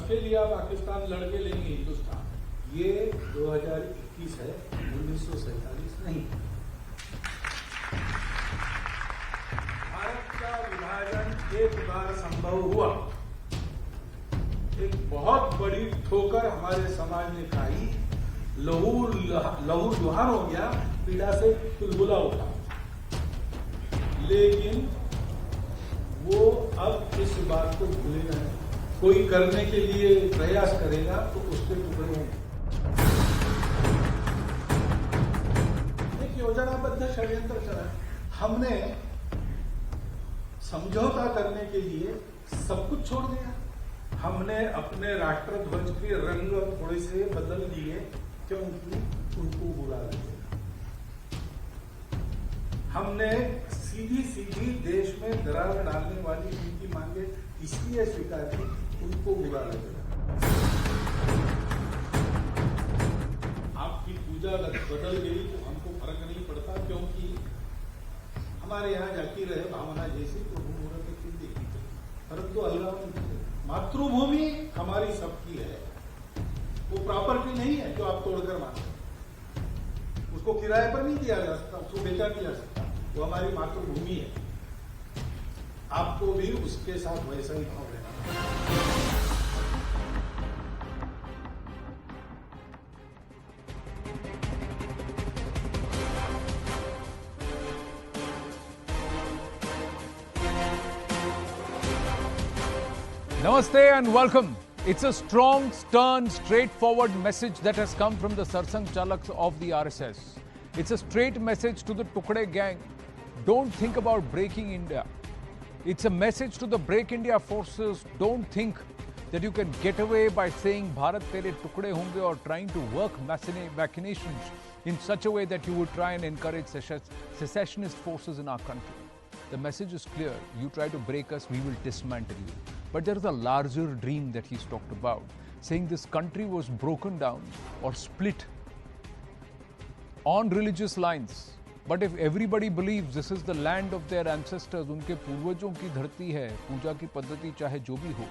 Australia Pakistan लड़के लेंगे हिंदुस्तान, ये 2021 है, 1947 नहीं। भारत का विभाजन एक बार संभव हुआ, एक बहुत बड़ी ठोकर हमारे समाज ने खाई, लहू लुहान हो गया, पीड़ा से तुलबुला उठा। लेकिन वो अब इस बात को भूलेगा नहीं। कोई करने के लिए प्रयास करेगा तो उसके टुकड़े होंगे। एक योजनाबद्ध षड्यंत्र चला। हमने समझौता करने के लिए सब कुछ छोड़ दिया। हमने अपने राष्ट्रध्वज के रंग थोड़े से बदल दिए क्योंकि उनको बुरा लगेगा। हमने सीधी सीधी देश में दरार डालने वाली उनकी मांगे इसलिए स्वीकार की, उनको बुरा लगेगा। आपकी पूजा बदल गई तो हमको फर्क नहीं पड़ता, क्योंकि हमारे यहाँ जाती रहे भावना जैसी प्रभु मुहूर्त की देखी, फर्क तो अलग नहीं। मातृभूमि हमारी सबकी है, वो प्रॉपर्टी नहीं है जो आप तोड़कर मांगे। उसको किराए पर नहीं दिया जा सकता, उसको बेचा नहीं जा सकता, वो हमारी मातृभूमि है। आपको भी उसके साथ वैसा ही भाव लेना। Namaste and welcome. It's a strong, stern, straightforward message that has come from the Sarsang Chalaks of the RSS. It's a straight message to the Tukde gang. Don't think about breaking India. It's a message to the Break India forces. Don't think that you can get away by saying Bharat tere tukde honge or trying to work machinations in such a way that you would try and encourage secessionist forces in our country. The message is clear. You try to break us, we will dismantle you. But there is a larger dream that he's talked about, saying this country was broken down or split on religious lines. But if everybody believes this is the land of their ancestors, उनके पूर्वजों की धरती है, पूजा की पद्धति चाहे जो भी हो,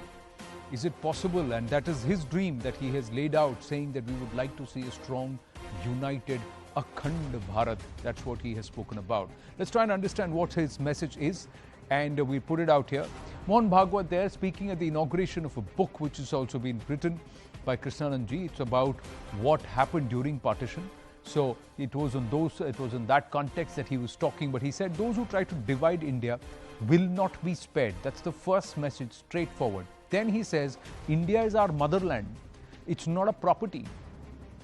is it possible? And that is his dream that he has laid out, saying that we would like to see a strong, united, Akhand Bharat. That's what he has spoken about. Let's try and understand what his message is, and we put it out here. Mohan Bhagwat there speaking at the inauguration of a book which has also been written by Krishnanand Ji. It's about what happened during partition. So it was in that context that he was talking, but he said those who try to divide India will not be spared. That's the first message, straightforward. Then he says India is our motherland. It's not a property.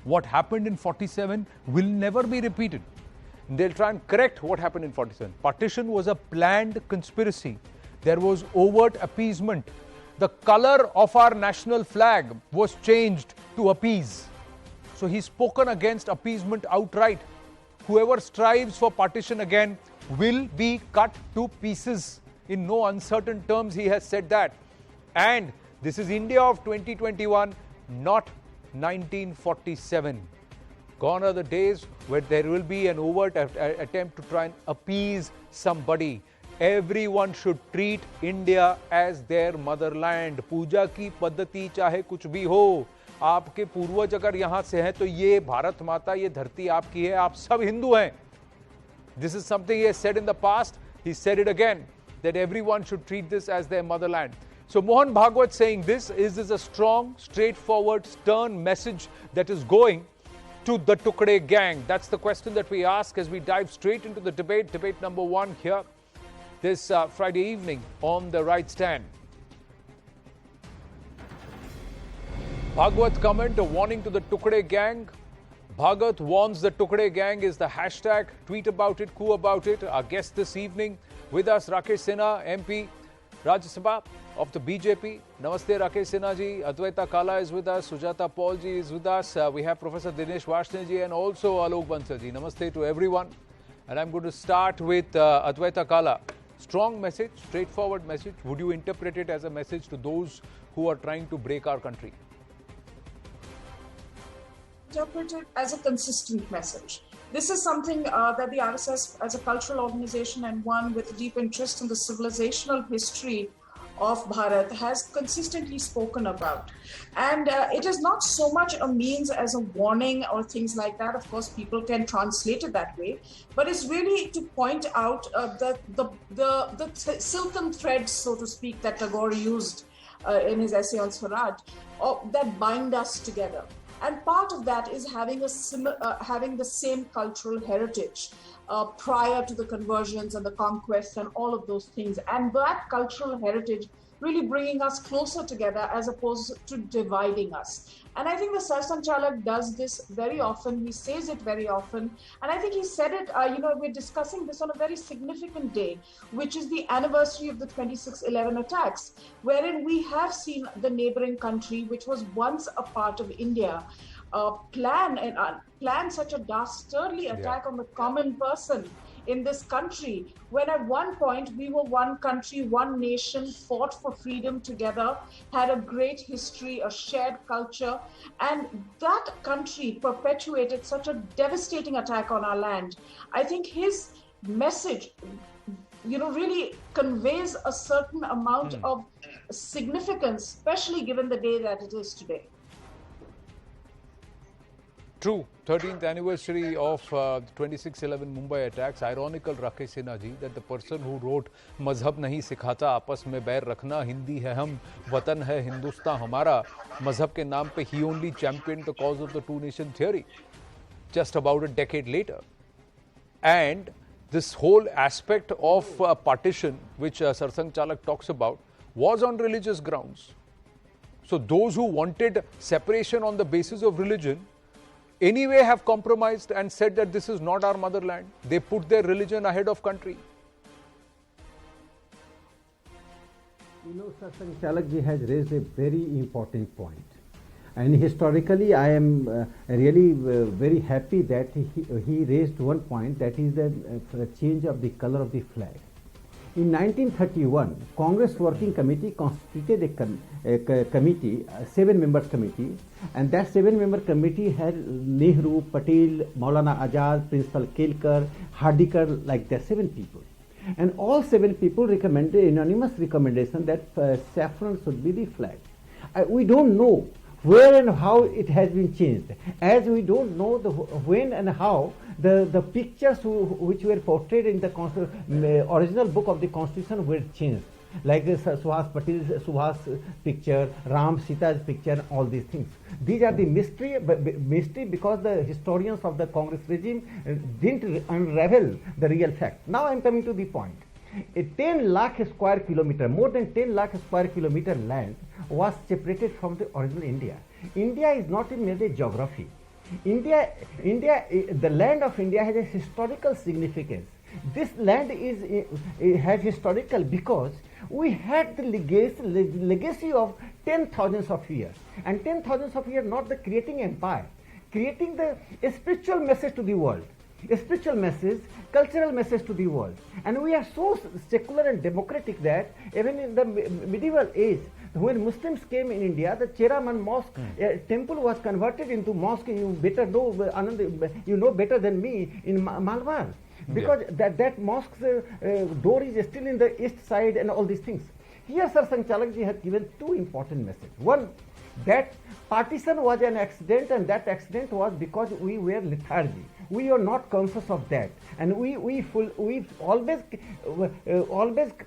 What happened in 47 will never be repeated. They'll try and correct what happened in 47. Partition was a planned conspiracy. There was overt appeasement. The color of our national flag was changed to appease. So he's spoken against appeasement outright. Whoever strives for partition again will be cut to pieces. In no uncertain terms, he has said that. And this is India of 2021, not 1947. Gone are the days where there will be an overt attempt to try and appease somebody. Everyone should treat India as their motherland. पूजा की पद्धति चाहे कुछ भी हो, आपके पूर्वज अगर यहाँ से हैं तो ये भारत माता, ये धरती आपकी है, आप सब हिंदू हैं. This is something he has said in the past. He said it again, that everyone should treat this as their motherland. So Mohan Bhagwat saying this is a strong, straightforward, stern message that is going to the Tukde gang. That's the question that we ask as we dive straight into the debate. Debate number one here this Friday evening on the Right Stand. Bhagwat comment, a warning to the Tukde gang. Bhagat warns the Tukde gang is the hashtag. Tweet about it, coup about it. Our guest this evening with us, Rakesh Sinha, MP, Rajya Sabha of the BJP. Namaste, Rakesh Sinha ji. Advaita Kala is with us. Sujata Paul ji is with us. We have Professor Dinesh Varshney ji and also Alok Bansal ji. Namaste to everyone. And I'm going to start with Advaita Kala. Strong message, straightforward message. Would you interpret it as a message to those who are trying to break our country? Interpret it as a consistent message. This is something that the RSS, as a cultural organization and one with a deep interest in the civilizational history of Bharat has consistently spoken about. And it is not so much a means as a warning or things like that. Of course, people can translate it that way, but it's really to point out the silken threads, so to speak, that Tagore used in his essay on Swaraj, that bind us together. And part of that is having having the same cultural heritage prior to the conversions and the conquests and all of those things. And that cultural heritage really bringing us closer together as opposed to dividing us. And I think the Sarsanchalak does this very often. He says it very often. And I think he said it, we're discussing this on a very significant day, which is the anniversary of the 26/11 attacks, wherein we have seen the neighboring country, which was once a part of India, plan such a dastardly attack on the common person in this country, when at one point we were one country, one nation, fought for freedom together, had a great history, a shared culture, and that country perpetuated such a devastating attack on our land. I think his message, really conveys a certain amount of significance, especially given the day that it is today. True, 13th anniversary of 26/11 Mumbai attacks. Ironical, Rakesh Sinha ji, that the person who wrote "मजहब नहीं सिखाता आपस में बैर रखना, हिंदी है हम, वतन है हिंदुस्तान हमारा," मजहब के नाम पे he only championed the cause of the two-nation theory just about a decade later. And this whole aspect of partition, which Sarsanchalak talks about, was on religious grounds. So those who wanted separation on the basis of religion anyway have compromised and said that this is not our motherland. They put their religion ahead of country. Sarsanchalak ji has raised a very important point. And historically, I am really very happy that he raised one point, that is the change of the color of the flag. In 1931, Congress Working Committee constituted a committee, a 7-member committee, and that 7-member committee had Nehru, Patel, Maulana Azad, Principal Kelkar, Hardikar, like that, 7 people. And all 7 people recommended, unanimous recommendation that saffron should be the flag. We don't know where and how it has been changed, as we don't know when and how the pictures which were portrayed in the original book of the Constitution were changed, like Subhas Patel's picture, Ram Sita's picture, and all these things. These are the mystery because the historians of the Congress regime didn't unravel the real fact. Now I am coming to the point. A 10 lakh square kilometer, more than 10 lakh square kilometer land was separated from the original India. India is not in merely geography. India, the land of India has a historical significance. This land has historical because we had the legacy of 10,000s of years, and 10,000s of years not the creating empire, creating a spiritual message to the world. A spiritual message, cultural message to the world. And we are so secular and democratic that even in the medieval age, when Muslims came in India, the Cheraman mosque temple was converted into mosque. You better know, Anand, you know better than me, in Malvar. Because that mosque's door is still in the east side and all these things. Here Sarsanchalak ji has given 2 important messages. One, that partition was an accident, and that accident was because we were lethargy. We are not conscious of that, and we always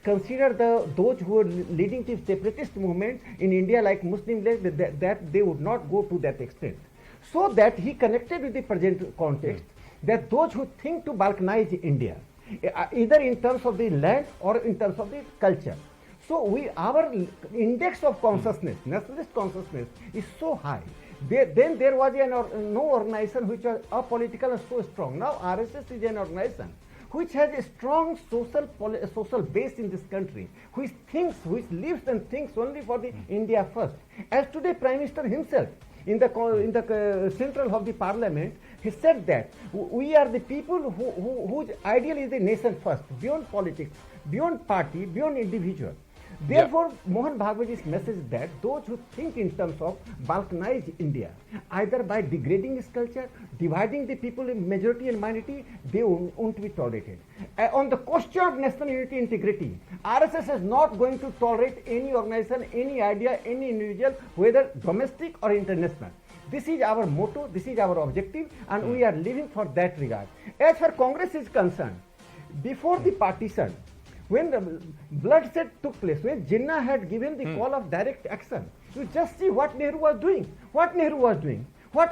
consider those who are leading the separatist movement in India, like Muslim League, that they would not go to that extent. So that he connected with the present context, that those who think to balkanize India, either in terms of the land or in terms of the culture. So our index of consciousness, nationalist consciousness, is so high. Then there was no organization which was apolitical and so strong. Now RSS is an organization which has a strong social base in this country, which lives and thinks only for the India first. As today Prime Minister himself, in the central of the parliament, he said that we are the people whose ideal is the nation first, beyond politics, beyond party, beyond individual. Therefore, Mohan Bhagwatji's message is that those who think in terms of balkanize India, either by degrading its culture, dividing the people in majority and minority, they won't be tolerated. On the question of national unity integrity, RSS is not going to tolerate any organization, any idea, any individual, whether domestic or international. This is our motto, this is our objective, and we are living for that regard. As far Congress is concerned, before the partition, when the bloodshed took place, when Jinnah had given the call of direct action, you just see what Nehru was doing, what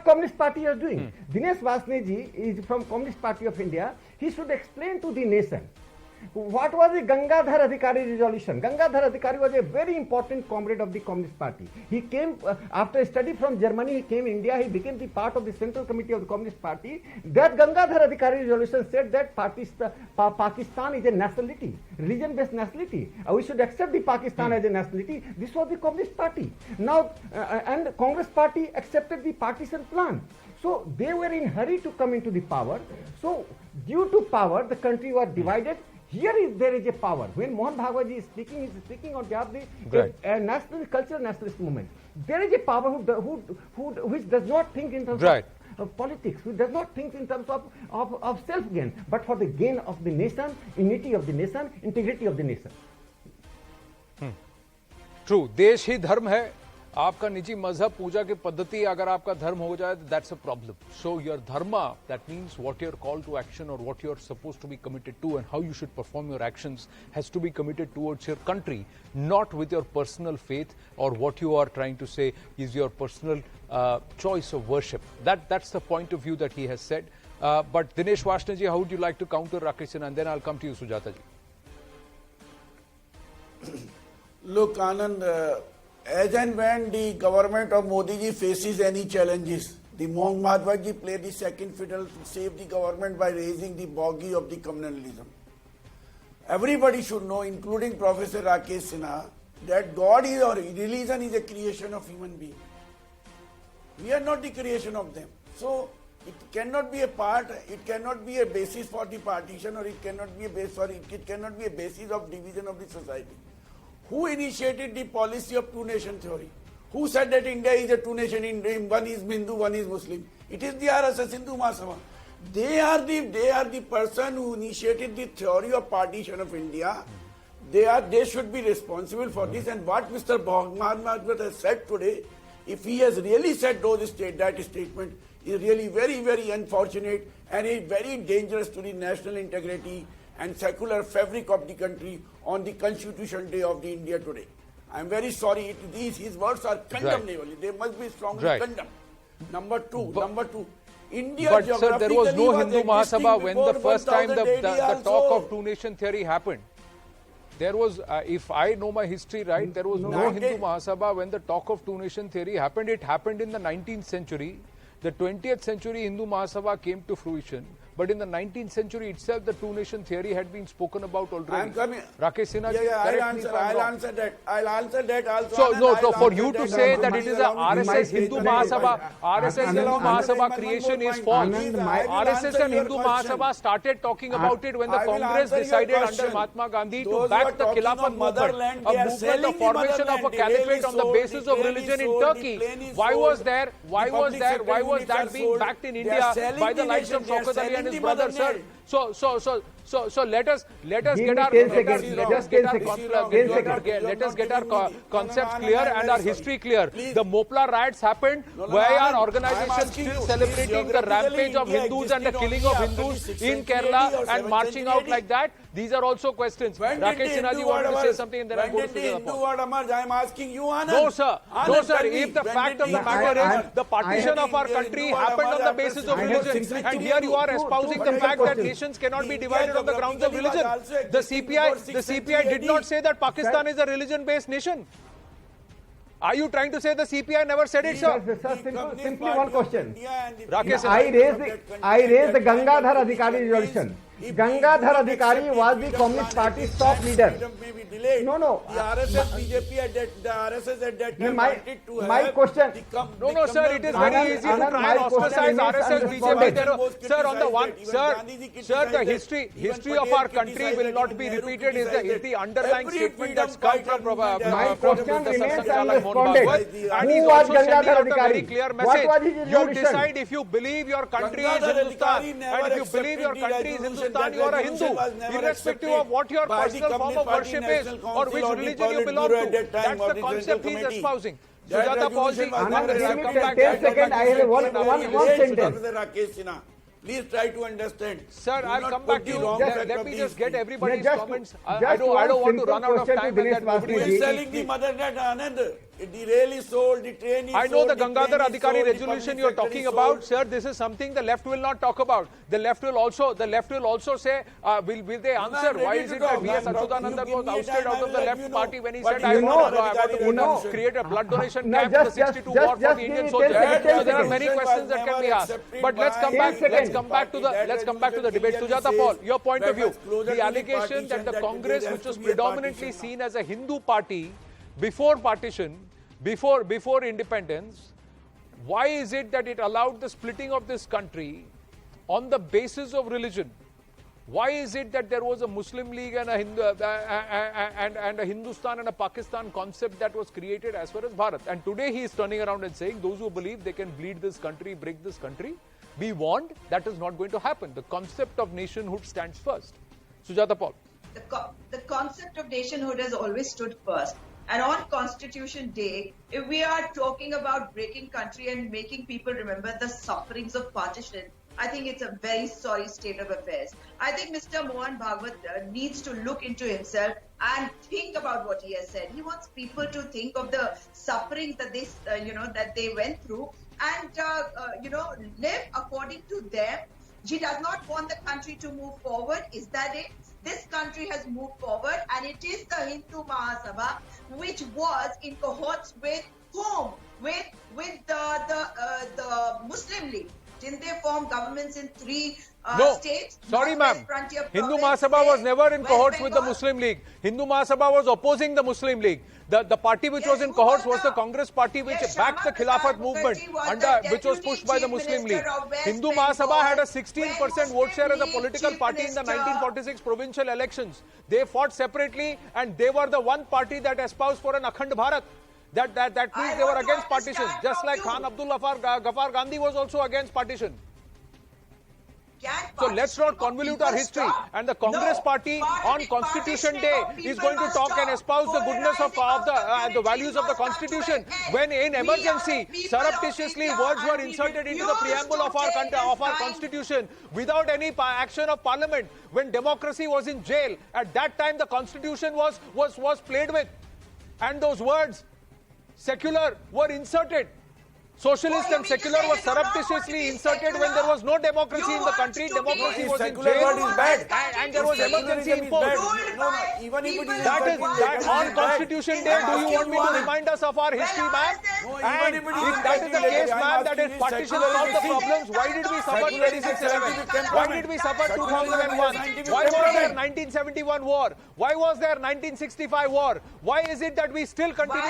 Communist Party was doing. Dinesh Vasneji is from Communist Party of India. He should explain to the nation what was the Gangadhar Adhikari resolution. Gangadhar Adhikari was a very important comrade of the Communist Party. He came after a study from Germany, he came India, he became the part of the Central Committee of the Communist Party. That Gangadhar Adhikari resolution said that Pakistan is a nationality, religion-based nationality. We should accept the Pakistan as a nationality. This was the Communist Party. Now, and Congress Party accepted the partition plan. So they were in hurry to come into the power. So due to power, the country was divided. There is a power. When Mohan Bhagwatji is speaking, he is speaking on behalf of the national cultural nationalist movement. There is a power which does not think in terms of politics, who does not think in terms of self-gain, but for the gain of the nation, unity of the nation, integrity of the nation. True. देश ही धर्म है. आपका निजी मजहब पूजा की पद्धति अगर आपका धर्म हो जाए, that's a problem. So your dharma, that means what your call to action or what you're supposed to be committed to and how you should perform your actions has to be committed towards your country, not with your personal faith or what you are trying to say is your personal choice of worship. That's the point of view that he has said. But Dinesh Vasneji, how would you like to counter Rakesh Sinha? And then I'll come to you, Sujata ji. Look, Anand, as and when the government of Modi ji faces any challenges, the Mohan Bhagwatji played the second fiddle to save the government by raising the bogie of the communalism. Everybody should know, including Professor Rakesh Sinha, that God is or religion is a creation of human beings. We are not the creation of them. So it cannot be a part, it cannot be a basis for the partition, or it cannot be a base for it cannot be a basis of division of the society. Who initiated the policy of two-nation theory? Who said that India is a two-nation, one is Hindu, one is Muslim? It is the RSS, Hindu Mahasabha. They are the person who initiated the theory of partition of India. They should be responsible for this. And what Mr. Mohan Bhagwat has said today, if he has really said that statement, is really very, very unfortunate and is very dangerous to the national integrity and secular fabric of the country on the Constitution Day of the India today. I am very sorry. His words are condemnable. They must be strongly condemned. Number two, India. But sir, there was no Hindu Mahasabha when the first time the talk of two-nation theory happened. There was, if I know my history right, there was no Hindu Mahasabha when the talk of two-nation theory happened. It happened in the 19th century. The 20th century Hindu Mahasabha came to fruition. But in the 19th century itself, the two-nation theory had been spoken about already. I am coming. Rakesh Sinha, I'll answer that also. So for you to say that it is a RSS Hindu Mahasabha, RSS Hindu Mahasabha creation is false. RSS and Hindu Mahasabha started talking about it when the Congress decided under Mahatma Gandhi to back the Khilafat movement, a movement of formation of a caliphate on the basis of religion in Turkey. Why was that being backed in India by the likes of Shaukat Ali and his brother, sir? So let us get our concepts clear and our history clear. The Mopla riots happened. Why are organizations still celebrating the rampage of Hindus and the killing of Hindus in Kerala and marching out like that? These are also questions. Rakesh Sinha ji wanted to say something and then I'll go to Sujata. I am asking you, Anand. No, sir. No, sir. If the fact of the matter is the partition of our country happened on the basis of religion, and here you are espousing the fact that nations cannot be divided on the grounds of religion. The CPI did not say that Pakistan is a religion-based nation. Are you trying to say the CPI never said it, sir? Simply one question. Rakesh, I raised the Gangadhar Adhikari resolution. If Gangadhar the Adhikari accept was the the freedom Communist plan, Party if top that leader. freedom may be delayed. No. The RSS, BJP at that, the RSS at that time My- wanted to my have question- No, sir, it is Anand, very easy to Anand, try my and question ostracize remains RSS, unresponded. BJP. Sir, on the one, Even sir, Gandhiji the criticized that, history even of our Patel country criticized will that, not even be Nehru repeated. Is criticized the that. underlying Every statement freedom that's come fighter from movement has My come question from the remains Sarsang Chalak Mohan unresponded. Bhagwat, and Who he's was also sending Gangadhar out a very Adhikari? clear What message. was his You resolution? decide if you believe your country is Gangadhar Hindustan, Adhikari and never if you believe your accepted the country is resolution. Hindustan, That you are a resolution Hindu, was never irrespective accepted of what your by the personal form Communist of Party worship is National or Council which or the religion you belong Politburo at to. that time That's or the the concept Central he is Committee. espousing. That Sujata Paulji, resolution was Anand, never give me accepted. 10 That seconds, I have one resolution- sentence. Professor Rakesh Sinha, please try to understand. Sir, Do I'll not come put back to the you. wrong Let fact let of me these just get things. everybody's just- comments. just I don't one want to simple run out of question to time and Dinesh that nobody Who Vasuji. will is selling the mothernet, Anand? The rail is sold, the train is I know sold, the train Gangadhar is Adhikari sold, the resolution public you are sector talking is about, sold. sir. This is something the left will not talk about. The left will also say, will they answer? I'm Why ready is to it that talk. V.S. I'm talking. Achyutanandan You was give me a ousted time, out I of will the let left you know. party when he But said, you I know want Adhikari to resolution. create a blood donation No, camp for the just- 62 just- war for just the give Indian me 10 soldiers. seconds, So 10 there are seconds. many questions that can be asked. But let's come back. Let's come back to the debate. Sujata Paul, your point of view. The allegation that the Congress, which was predominantly seen as a Hindu party before partition, before independence, why is it that it allowed the splitting of this country on the basis of religion? Why is it that there was a Muslim League and a Hindustan and a Pakistan concept that was created as far as Bharat? And today he is turning around and saying those who believe they can bleed this country, break this country, be warned, that is not going to happen. The concept of nationhood stands first. Sujata Paul. The concept of nationhood has always stood first. And on Constitution Day, if we are talking about breaking country and making people remember the sufferings of partition, I think it's a very sorry state of affairs. I think Mr. Mohan Bhagwat needs to look into himself and think about what he has said. He wants people to think of the sufferings that they, that they went through and, live according to them. He does not want the country to move forward. Is that it? This country has moved forward, and it is the Hindu Mahasabha, which was in cohorts with whom? With the Muslim League. Didn't they form governments in three states? Sorry, Northwest ma'am. Frontier Hindu Province, Mahasabha was never in West cohorts with the Bengal. Muslim League. Hindu Mahasabha was opposing the Muslim League. The party which Yes, was in who cohorts was was the the- Congress party which Yes, backed the Shyama Khilafat Prasad movement, Mukherjee was the which was deputy pushed by the chief Muslim League. minister of West Hindu Bengal, Mahasabha had a when 16% vote share as a Muslim political League party in the chief minister- 1946 provincial elections. They fought separately and they were the one party that espoused for an Akhand Bharat. That means I they were want to against partition. understand Just from like you. Khan Abdul Ghaffar Gandhi was also against partition. Can So let's not partition convolute people our history. stop? And the Congress No. party on Constitution Day is going to talk and espouse the goodness of the values of the Constitution. When in emergency, surreptitiously words were inserted into the preamble of our Constitution without any action of Parliament. When democracy was in jail, at that time the Constitution was played with, and those words, secular, were inserted. Socialist and secular was surreptitiously inserted when there was no democracy in the country. Democracy was in Secular jail, word is bad. and there was emergency Secularism is bad. imposed. No, even if it is That is inserted, that on Constitution Day. Do you want me to remind us of our history, ma'am? No, And even if it is if that is the inserted, case, I'm ma'am, that asking if is partition secular solved the is a problems, why did we suffer Secular is a 2611? scientific Why did we suffer 2001? Why was there 1971 war? Why was there 1965 war? Why is it that we still continue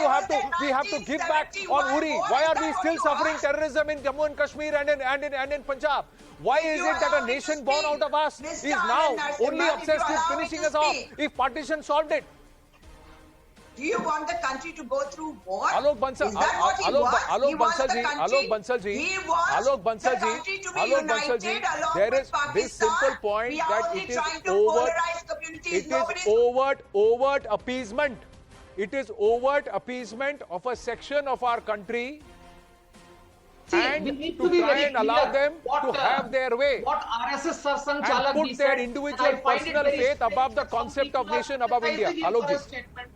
we have to give back on Uri? Why are we still suffering terrorism in Jammu and Kashmir and in Punjab? Why is it that a nation born out of us is now only obsessed with finishing us off if partition solved it? Do you want the country to go through war? Alok Bansal, Is that what he wants? He wants the country- Alok Bansalji, He wants the country to be united along there with is Pakistan. this simple point We are that only it is trying to overt, polarize communities. it is Nobody's- overt appeasement. It is overt appeasement of a section of our country and we need to be try very and allow clear them what, to have their way What RSS Sarsang and Chalak put ji their said, individual and I find it personal very faith strange above the that some concept people of are nation above India. criticizing him Alok for ji. his statement.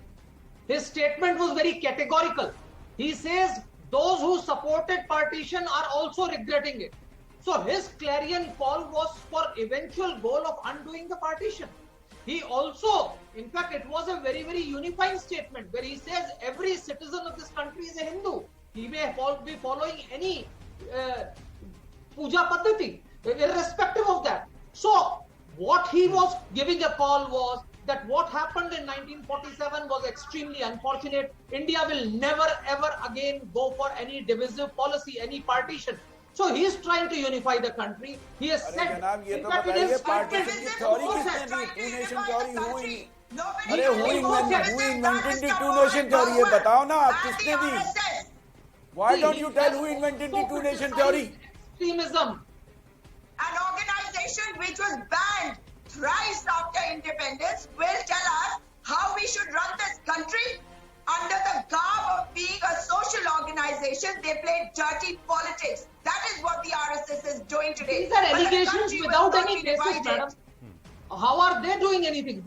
His statement was very categorical. He says those who supported partition are also regretting it. So his clarion call was for eventual goal of undoing the partition. He also, in fact, it was a very, very unifying statement where he says every citizen of this country is a Hindu. He may be following any puja paddhati, irrespective of that. So What he was giving a call was that what happened in 1947 was extremely unfortunate. India will never ever again go for any divisive policy, any partition. So he is trying to unify the country. He has अरे said, जनाब ये in तो fact, it बताइए is partition की theory किसने दी? To nation theory अरे who invented the two nation theory? ये बताओ ना आप किसने दी? Why don't you tell who invented the two nation theory? Extremism. An organization which was banned thrice after independence will tell us how we should run this country. Under the garb of being a social organization, they play dirty politics. That is what the RSS is doing today. These are But the allegations country will without not any be basis, divided. madam. How are they doing anything?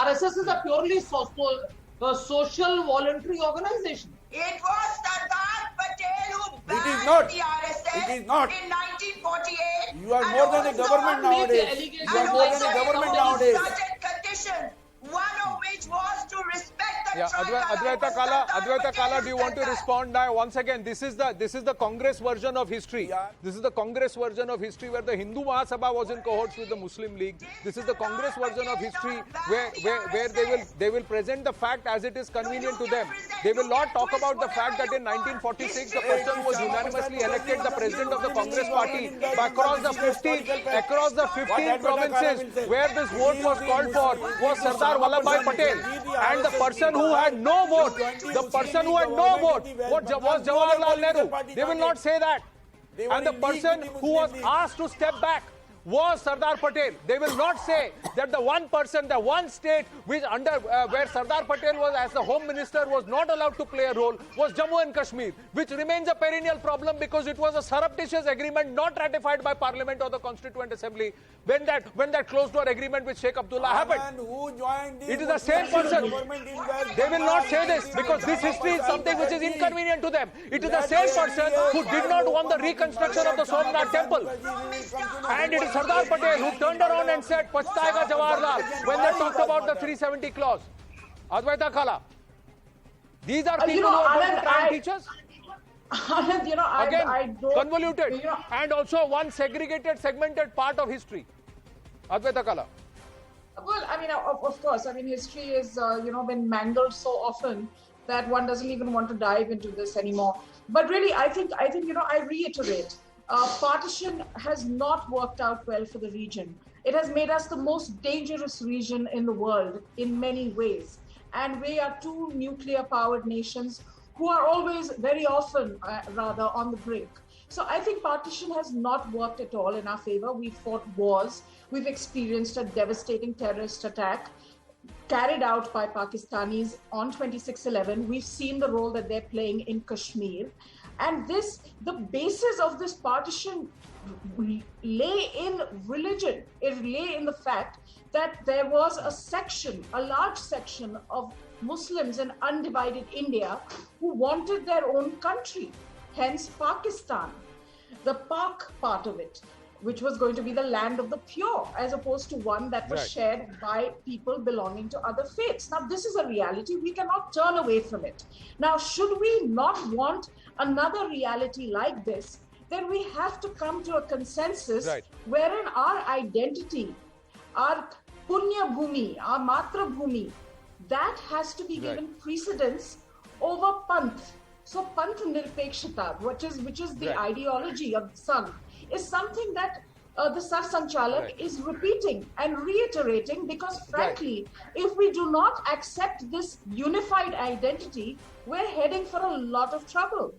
RSS is a purely social voluntary organization. It was Sardar Patel who It banned is not. the RSS It is not. in 1948. You are and more than a also government make the nowadays. allegation. You are and more also than a government imposed nowadays. certain conditions, one of which was to respect the Yeah, tribal Advaita was Kala, Sardar Advaita Kala, Patel's do you want to Sardar. respond now? Once again, this is the Congress version of history. Yeah. This is the Congress version of history where the Hindu Mahasabha was in cohorts with the Muslim League. This is the Congress version of history where they will present the fact as it is convenient to them. They will not talk about the fact that in 1946 the person who was unanimously elected the president of the Congress party across the 15 provinces where this vote was called for was Sardar Vallabhbhai Patel. And the person who had no vote, was Jawaharlal Nehru. They will not say that. And the person who was asked to step back was Sardar Patel. They will not say that the one person, the one state which where Sardar Patel was as the Home Minister was not allowed to play a role was Jammu and Kashmir, which remains a perennial problem because it was a surreptitious agreement not ratified by Parliament or the Constituent Assembly when that closed door agreement with Sheikh Abdullah happened. Who joined the It is the same person. government in West They will not say Bengal? this because this history is something which is inconvenient to them. It is the same person who did not want the reconstruction of the Somnath temple. And it is Sardar Patel who turned around and said, Pachtaega Jawaharlal, when they talked about the 370 clause. Advaita Kala. These are people who are going to try and teach us. Anand, Again, I don't, convoluted. And also one segmented part of history. Advaita Kala. Well, of course, history is, been mangled so often that one doesn't even want to dive into this anymore. But really, I think, I reiterate, partition has not worked out well for the region. It has made us the most dangerous region in the world in many ways. And we are two nuclear-powered nations who are always, very often, on the brink. So I think partition has not worked at all in our favor. We've fought wars. We've experienced a devastating terrorist attack carried out by Pakistanis on 26/11. We've seen the role that they're playing in Kashmir. And the basis of this partition lay in religion. It lay in the fact that there was a large section of Muslims in undivided India who wanted their own country, hence Pakistan, the Pak part of it, which was going to be the land of the pure, as opposed to one that was shared by people belonging to other faiths. Now, this is a reality. We cannot turn away from it. Now, should we not want another reality like this, then we have to come to a consensus wherein our identity, our Punya Bhumi, our Matra Bhumi, that has to be given precedence over Panth. So Panth Nirpekshata, which is the ideology of the Sangh, is something that the Sar Sanchalak is repeating and reiterating because frankly, if we do not accept this unified identity, we're heading for a lot of trouble.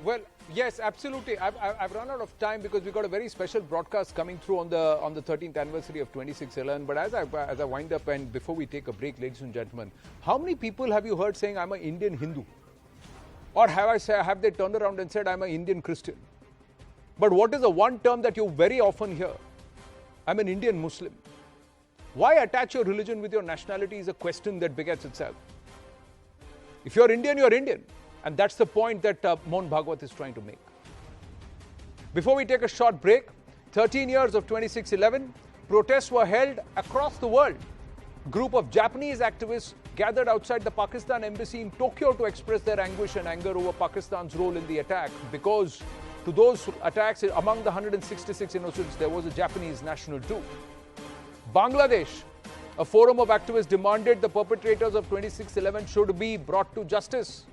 Well, yes, absolutely. I've run out of time because we've got a very special broadcast coming through on the 13th anniversary of 26/11. But as I wind up and before we take a break, ladies and gentlemen, how many people have you heard saying I'm an Indian Hindu? Or have they turned around and said I'm an Indian Christian? But what is the one term that you very often hear? I'm an Indian Muslim. Why attach your religion with your nationality is a question that begets itself. If you're Indian, you're Indian. And that's the point that Mohun Bhagwat is trying to make. Before we take a short break, 13 years of 26/11, protests were held across the world. A group of Japanese activists gathered outside the Pakistan embassy in Tokyo to express their anguish and anger over Pakistan's role in the attack because To those attacks, among the 166 innocents, there was a Japanese national too. Bangladesh, a forum of activists demanded the perpetrators of 26/11 should be brought to justice.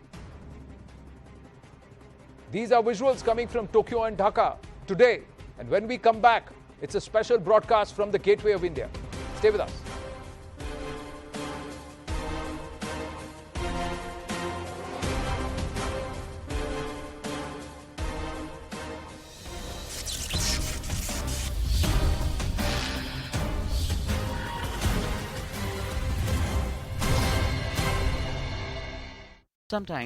These are visuals coming from Tokyo and Dhaka today. And when we come back, it's a special broadcast from the Gateway of India. Stay with us. Sometimes